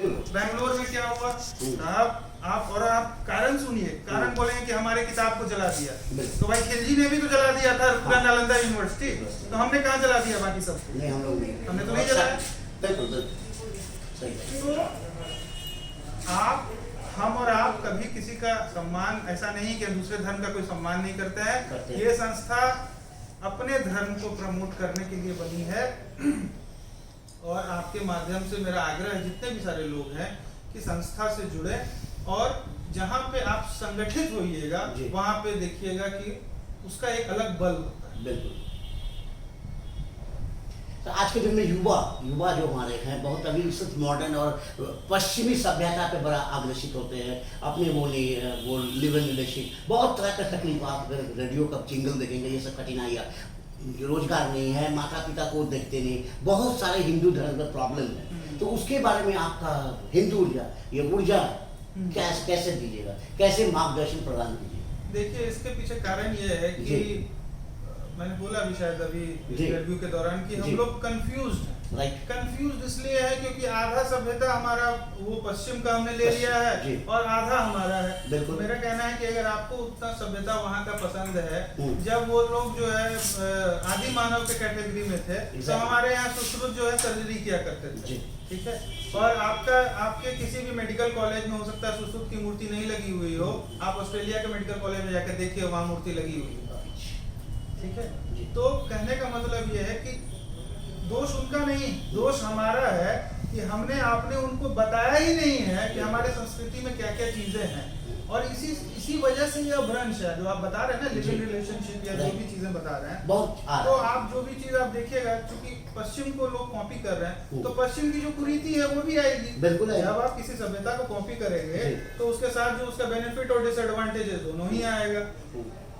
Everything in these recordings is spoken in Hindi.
बिल्कुल। बेंगलोर में क्या हुआ, आप कारण सुनिए, कारण बोलेंगे कि हमारे किताब को जला दिया, तो भाई खिलजी ने भी तो जला दिया था पूरा नालंदा यूनिवर्सिटी, तो हमने कहाँ जला दिया बाकी सब? नहीं, हम लोग नहीं, हमने तो नहीं जलाया। बिल्कुल सही। तो हम और आप कभी किसी का सम्मान, ऐसा नहीं कि दूसरे धर्म का कोई सम्मान नहीं करते हैं। ये संस्था अपने धर्म को प्रमोट करने के लिए बनी है और आपके माध्यम से मेरा आग्रह है जितने भी सारे लोग हैं कि संस्था से जुड़े और जहाँ पे आप संगठित होइएगा वहाँ पे देखिएगा कि उसका एक अलग बल होता है। बिल्कुल। तो आज के दिन में युवा जो हमारे हैं बहुत अभी सिर्फ मॉडर्न और पश्चिमी सभ्यता पे बड़ा आग्रसित होते हैं, अपने वो लिव इन रिलेशन, बहुत तरह का तकलीफ। आप अगर रेडियो का जिंगल देखेंगे, ये सब कठिनाइयाँ, रोजगार नहीं है, माता पिता को देखते नहीं, बहुत सारे हिंदू धर्म में प्रॉब्लम है। तो उसके बारे में आपका हिंदू ऊर्जा, ये ऊर्जा कैसे दीजिएगा, कैसे मार्गदर्शन प्रदान कीजिएगा? देखिए, इसके पीछे कारण ये है कि मैंने बोला भी शायद अभी इंटरव्यू के दौरान कि हम लोग कंफ्यूज्ड हैं। कंफ्यूज्ड इसलिए है क्योंकि आधा सभ्यता हमारा वो पश्चिम का हमने ले लिया है और आधा हमारा है। मेरा कहना है कि अगर आपको उतना सभ्यता वहाँ का पसंद है, जब वो लोग जो है आदि मानव के कैटेगरी में थे, तो हमारे यहाँ सुश्रुत जो है सर्जरी किया करते थे, ठीक है। और आपके किसी भी मेडिकल कॉलेज में हो सकता है सुश्रुत की मूर्ति नहीं लगी हुई हो, आप ऑस्ट्रेलिया के मेडिकल कॉलेज में जाकर देखिए, वहाँ मूर्ति लगी हुई है, ठीक है। तो कहने का मतलब ये है कि दोष उनका नहीं, दोष हमारा है कि हमने आपने उनको बताया ही नहीं है कि हमारे संस्कृति में क्या क्या चीजें हैं, और इसी वजह से यह भ्रंश है जो आप बता रहे हैं ना, लिव इन रिलेशनशिप या जो भी चीजें बता रहे हैं। तो आप जो भी चीज आप देखिएगा, क्योंकि पश्चिम को लोग कॉपी कर रहे हैं, तो पश्चिम की जो कुरीति है वो भी आएगी। बिल्कुल। जब आप किसी सभ्यता को कॉपी करेंगे तो उसके साथ जो उसका बेनिफिट और डिसएडवांटेज है दोनों ही आएगा।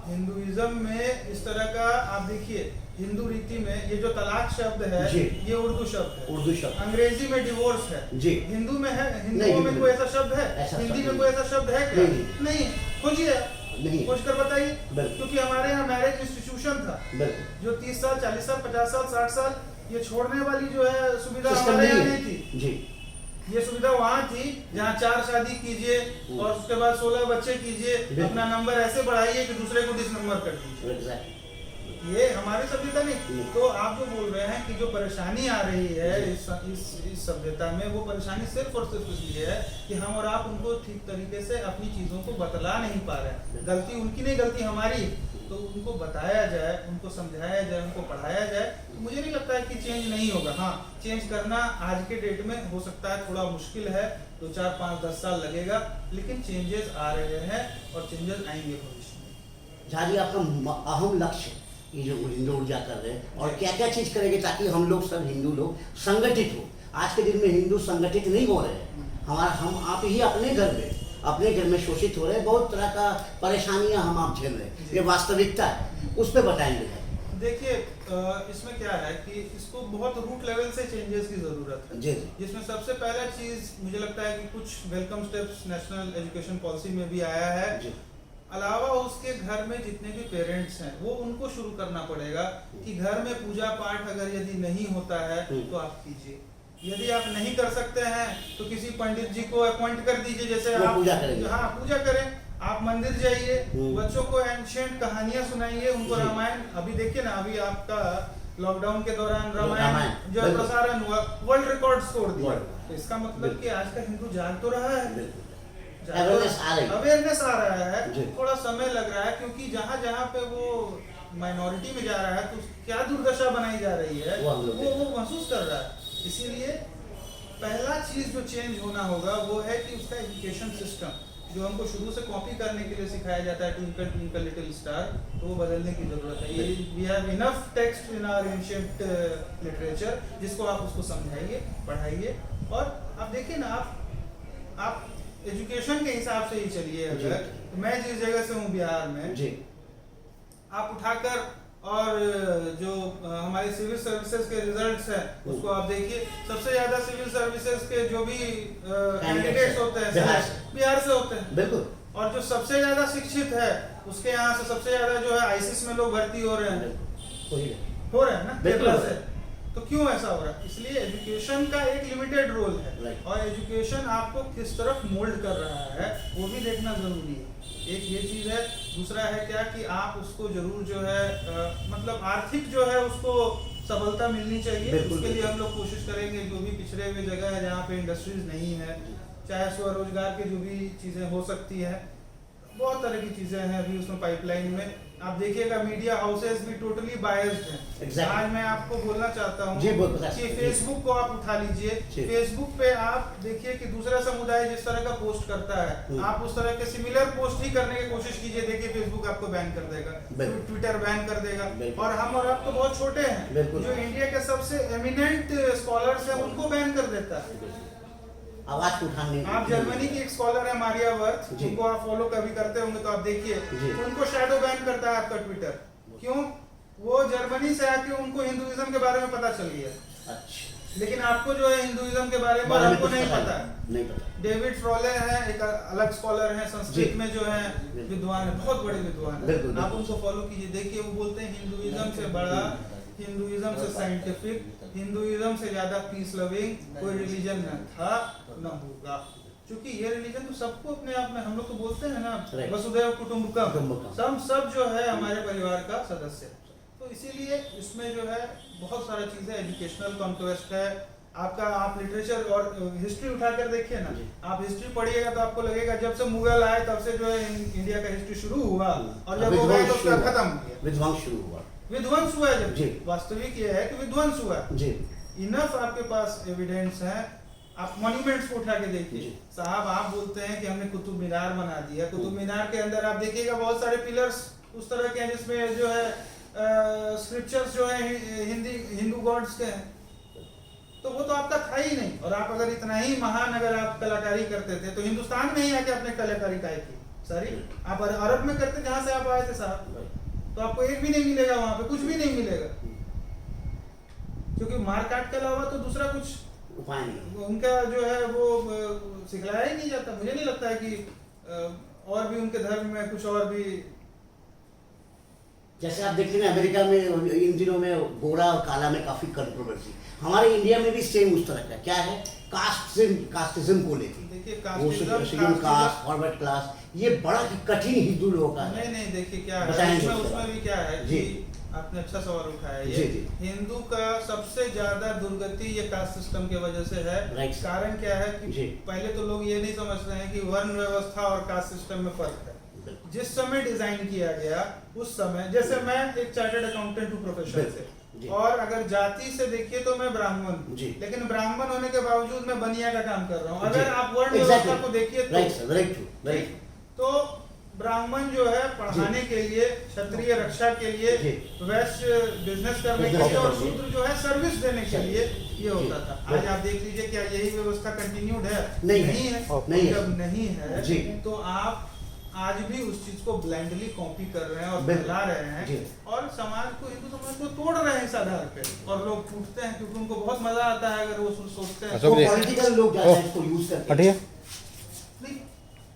हिंदुइज्म में इस तरह का आप देखिए, हिंदू रीति में ये जो तलाक शब्द है ये उर्दू शब्द है, अंग्रेजी में डिवोर्स है, हिंदू में है, हिंदुओं में कोई ऐसा शब्द है, हिंदी में कोई ऐसा शब्द है क्या? नहीं। खोजिए, खोज कर बताइए, क्योंकि हमारे यहाँ मैरिज इंस्टीट्यूशन था जो 30 साल 40 साल 50 साल 60 साल ये छोड़ने वाली जो है सुविधा हमारे यहाँ नहीं थी। ये सुविधा वहाँ थी जहाँ 4 शादी कीजिए और उसके बाद 16 बच्चे कीजिए, अपना नंबर ऐसे बढ़ाइए कि दूसरे को डिसनंबर कर दीजिए। ये हमारी सभ्यता नहीं। तो आप जो बोल रहे हैं कि जो परेशानी आ रही है इस सभ्यता में, वो परेशानी सिर्फ और सिर्फ इसलिए है कि हम और आप उनको ठीक तरीके से अपनी चीजों को बतला नहीं पा रहे हैं। गलती उनकी नहीं, गलती हमारी। तो उनको बताया जाए, उनको समझाया जाए, उनको पढ़ाया जाए, तो मुझे नहीं लगता है कि चेंज नहीं होगा। हाँ, चेंज करना आज के डेट में हो सकता है थोड़ा मुश्किल है, 2 4 5 10 साल लगेगा, लेकिन चेंजेस आ रहे हैं और चेंजेस आएंगे भविष्य में। जहाँ जी आपका अहम लक्ष्य ये जो हिंदू ऊर्जा कर रहे हैं, और क्या क्या चीज करेंगे ताकि हम लोग सब हिंदू लोग संगठित हो? आज के दिन में हिंदू संगठित नहीं हो रहे हैं। हम आप ही अपने घर में शोषित हो रहे हैं, बहुत तरह का परेशानियां हम आप झेल रहे हैं, ये वास्तविकता है, उस पर बताएंगे। देखिए, इसमें क्या है कि इसको बहुत रूट लेवल से चेंजेस की जरूरत है, जिसमें सबसे पहला चीज मुझे लगता है कि कुछ welcome steps national education policy में भी आया है। अलावा उसके घर में जितने भी पेरेंट्स हैं वो उनको शुरू करना पड़ेगा कि घर में पूजा पाठ अगर यदि नहीं होता है तो आप कीजिए। यदि आप नहीं कर सकते हैं तो किसी पंडित जी को अपॉइंट कर दीजिए, जैसे आप पूजा करें। आप मंदिर जाइए, बच्चों को एंशिएंट कहानियां सुनाइए, उनको रामायण। अभी देखिए ना, अभी आपका लॉकडाउन के दौरान रामायण जो प्रसारण हुआ, वर्ल्ड रिकॉर्ड तोड़ दिया। तो इसका मतलब कि आज का हिंदू जाग तो रहा है, अवेयरनेस आ रहा है। थोड़ा समय लग रहा है क्योंकि जहाँ जहाँ पे वो माइनॉरिटी में जा रहा है तो क्या दुर्दशा बनाई जा रही है वो महसूस कर रहा है। इसीलिए पहला चीज जो चेंज होना होगा वो है कि उसका एजुकेशन सिस्टम, जो हमको शुरू से कॉपी करने के लिए सिखाया जाता है, ट्विंकल ट्विंकल लिटिल स्टार, तो वो बदलने की जरूरत है। We have enough text in our ancient literature, जिसको आप उसको समझाइए, पढ़ाइए। और आप देखिए ना, आप एजुकेशन के हिसाब से ही चलिए। अगर तो मैं जिस जगह से हूँ बिहार में, आप उठाकर और जो हमारे सिविल सर्विसेज के रिजल्ट्स हैं उसको आप देखिए, सबसे ज्यादा सिविल सर्विसेज के जो भी कैंडिडेट्स होते हैं बिहार से होते हैं, बिल्कुल। और जो सबसे ज्यादा शिक्षित है उसके यहाँ से सबसे ज्यादा जो है आईसीएस में लोग भर्ती हो रहे हैं ना केरला से। तो क्यों ऐसा हो रहा है? इसलिए एजुकेशन का एक लिमिटेड रोल है Right. और एजुकेशन आपको किस तरफ मोल्ड कर रहा है वो भी देखना जरूरी है। एक ये चीज है, दूसरा है क्या कि आप उसको जरूर जो है मतलब आर्थिक जो है उसको सफलता मिलनी चाहिए। बिल्कुल, उसके लिए बिल्कुल। हम लोग कोशिश करेंगे जो भी पिछड़े हुए जगह है जहाँ पे इंडस्ट्रीज नहीं है, चाहे स्वरोजगार की जो भी चीजें हो सकती है, बहुत तरह की चीजें हैं अभी उसमें पाइपलाइन में। आप देखिएगा मीडिया हाउसेस भी टोटली बायस्ड हैं। Exactly. आज मैं आपको बोलना चाहता जी, हूँ बहुत कि फेसबुक को आप उठा लीजिए, जी। फेसबुक पे आप देखिए कि दूसरा समुदाय जिस तरह का पोस्ट करता है आप उस तरह के सिमिलर पोस्ट ही करने की कोशिश कीजिए, देखिए फेसबुक आपको बैन कर देगा, बिल्कुल। ट्विटर बैन कर देगा। बिल्कुल। और हम और आप तो बहुत छोटे हैं, बिल्कुल। जो इंडिया के सबसे एमिनेंट स्कॉलर्स हैं उनको बैन कर देता है। आवाज को उठाने आप जर्मनी की एक स्कॉलर है मारिया वर्थ, जी। जिनको आप फॉलो कभी करते होंगे तो आप देखिए जी। उनको शैडो बैन करता है आपका ट्विटर। क्यों? वो जर्मनी से आके उनको हिंदुइज्म के बारे में पता चल गया, अच्छा लेकिन आपको जो है हिंदुइज्म के बारे में बारे में आपको कुछ नहीं पता पता है। नहीं पता। डेविड फ्रॉले हैं, एक अलग स्कॉलर हैं, संस्कृत जी। में जो है विद्वान है, बहुत बड़े विद्वान है। बिल्कुल, आप बिल्कुल। उनको फॉलो कीजिए, देखिए वो बोलते हैं हिंदुइज्म से बड़ा, हिंदुइज्म से साइंटिफिक, हिंदुइज्म से ज्यादा पीस लविंग कोई रिलीजन न था न होगा। क्योंकि ये रिलीजन तो सबको अपने आप में, हम लोग तो बोलते हैं ना Right. वसुधैव कुटुंबकम, कुटुंबकम। सब जो है हमारे परिवार का सदस्य। तो इसीलिए इसमें जो है बहुत सारा चीजें, एजुकेशनल कॉन्क्वेस्ट है आपका। आप लिटरेचर और हिस्ट्री उठा कर देखिए ना, जी। आप हिस्ट्री पढ़िएगा तो आपको लगेगा जब से मुगल आए तब से जो है इंडिया का हिस्ट्री शुरू हुआ और जब हो गया तो उसका खत्म हो गया, विध्वंस शुरू हुआ। विध्वंस हुआ है। जब जी। वास्तविक ये है कि विध्वंस हुआ है। जी इनफ आपके पास एविडेंस है। आप मॉन्यूमेंट्स को उठा के देखिए जी। साहब, आप बोलते हैं कि हमने कुतुब मीनार बना दिया, कुतुब मीनार के अंदर आप देखिएगा बहुत सारे पिलर्स उस तरह के हैं जिसमें जो है स्क्रिप्चर्स जो है हिंदू गॉड्स के हैं, तो वो तो आपका था ही नहीं। और आप अगर इतना ही महान अगर आप कलाकारी करते थे तो हिंदुस्तान में ही आके आपने कलाकारी काहे की? सॉरी, आप अरब में करते जहां से आप आए थे साहब, तो आपको एक भी नहीं मिलेगा, वहां पे कुछ भी नहीं मिलेगा, क्योंकि मार काट के अलावा तो दूसरा कुछ उपाय नहीं। उनका जो है वो सिखलाया ही नहीं जाता। मुझे नहीं लगता है कि और भी उनके धर्म में कुछ और भी। जैसे आप देखते हैं अमेरिका में इन दिनों में गोरा और काला में काफी कंट्रोवर्सी, हमारे इंडिया में भी सेम उस तरह का क्या है, कास्टिज्म को लेके। देखिए वो शेड्यूल कास्ट, फॉरवर्ड क्लास, ये बड़ा ही कठिन हिंदू लोगों का है। नहीं देखिए क्या है बताएंगे उसमें, उसके उसमें बाद। भी क्या है जी। कि आपने अच्छा सवाल उठाया जी, ये जी। हिंदू का सबसे ज्यादा दुर्गति ये कास्ट सिस्टम की वजह से है। Right. कारण क्या है कि जी। पहले तो लोग ये नहीं समझते हैं कि वर्ण व्यवस्था और कास्ट सिस्टम में फर्क है। बिल्कुल। जिस समय डिजाइन किया गया उस समय, जैसे मैं एक चार्टर्ड अकाउंटेंट हूँ प्रोफेशन से, जी। और अगर जाति से देखिए तो मैं ब्राह्मण हूँ, जी। लेकिन ब्राह्मण होने के बावजूद मैं बनिया का काम कर रहा हूँ। जी। अगर आप वर्ण Exactly. व्यवस्था को देखिए right sir, very true, very तो ब्राह्मण जो है पढ़ाने के लिए, क्षत्रिय रक्षा के लिए, जी। वैश्य बिजनेस करने के Business लिए और करने के लिए। शूद्र जो है सर्विस देने के लिए ये होता था। जी। आज आप देख लीजिए क्या यही व्यवस्था कंटिन्यूड है? नहीं है। है। नहीं है। जब नहीं है जी। तो आप आज भी उस चीज को ब्लाइंडली कॉपी कर रहे हैं और बिल्कुल। फैला रहे जी। हैं और समाज को, हिंदू समाज को तोड़ रहे हैं इस आधार पे। और लोग टूटते हैं क्योंकि उनको बहुत मजा आता है अगर वो सोचते हैं। तो पॉलिटिकल लोग ज्यादा इसको यूज करते हैं। नहीं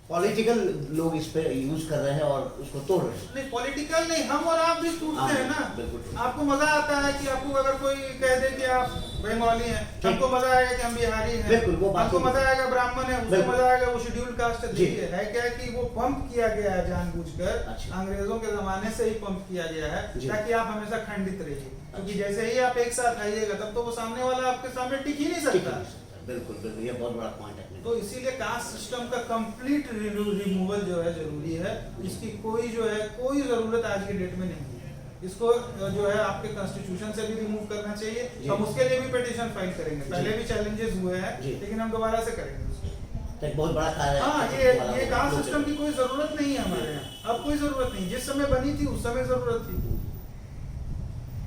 पॉलिटिकल लोग इस पे यूज कर रहे हैं और उसको तोड़ रहे हैं। नहीं पॉलिटिकल नहीं, हम और आप भी टूटते हैं ना। बिल्कुल। आपको मजा आता है कि आपको अगर कोई कह दे कि आप बंगाली हैं, हमको मजा आएगा कि हम बिहारी हैं। बिल्कुल, वो बात हमको ही- मजा आएगा ब्राह्मण है, उसको बिल्कुल। मजा आएगा वो शेड्यूल कास्ट है। जी। देखिए है क्या कि वो पंप किया गया है जानबूझकर, अच्छा। अंग्रेजों के जमाने से ही पंप किया गया है जी। ताकि आप हमेशा खंडित रहिए। क्योंकि जैसे ही आप एक साथ आइएगा तब तो वो सामने वाला आपके सामने टिक ही नहीं ठीक सकता। है, बिल्कुल बिल्कुल, ये बहुत बड़ा पॉइंट है। तो इसीलिए कास्ट सिस्टम का कंप्लीट रिमूवल जो है जरूरी है। इसकी कोई जो है कोई जरूरत आज की डेट में नहीं है। इसको जो है आपके कॉन्स्टिट्यूशन से भी रिमूव करना चाहिए। जी। हम उसके लिए भी पिटीशन फाइल करेंगे। पहले जी। भी चैलेंजेस हुए हैं जी। लेकिन हम दोबारा से करेंगे उसको। तो एक बहुत बड़ा कार्य है। हाँ, ये कास्ट सिस्टम की कोई जरूरत नहीं है हमारे यहाँ। अब कोई जरूरत नहीं, जिस समय बनी थी उस समय जरूरत थी।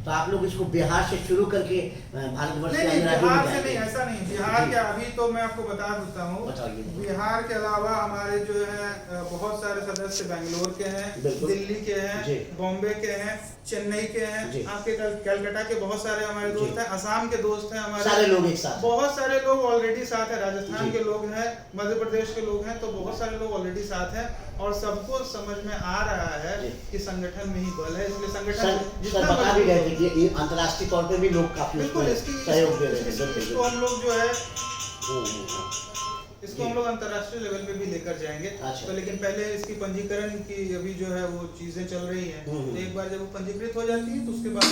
तो आप लोग इसको बिहार से शुरू करके भारतवर्ष के नहीं अन्य राज्यों में बिहार से जाएंगे? नहीं, ऐसा नहीं। बिहार जी। के अभी तो मैं आपको बता देता हूँ, बताइए। बिहार के अलावा हमारे जो है बहुत सारे सदस्य बेंगलोर के हैं, बिल्कुल। दिल्ली के जी। हैं, बॉम्बे के हैं, चेन्नई के हैं, जी। आपके कलकत्ता के बहुत सारे हमारे दोस्त जी। हैं, असम के दोस्त हैं हमारे, सारे लोग एक साथ। बहुत सारे लोग ऑलरेडी साथ हैं, राजस्थान जी। के लोग हैं, मध्य प्रदेश के लोग हैं, तो बहुत सारे लोग ऑलरेडी साथ हैं और सबको समझ में आ रहा है जी। कि संगठन में ही बल है। इसलिए सर संगठन सर बता भी गए थे ये अंतर्राष्ट्रीय तौर पे भी लोग काफी बिल्कुल उसमें सहयोग दे रहे हैं। इसको हम लोग जो है हाँ। इसको हम लोग अंतर्राष्ट्रीय लेवल पे भी लेकर जाएंगे। अच्छा। तो लेकिन पहले इसकी पंजीकरण की अभी जो है वो चीजें चल रही हैं, तो एक बार जब वो पंजीकृत हो जाती है तो उसके बाद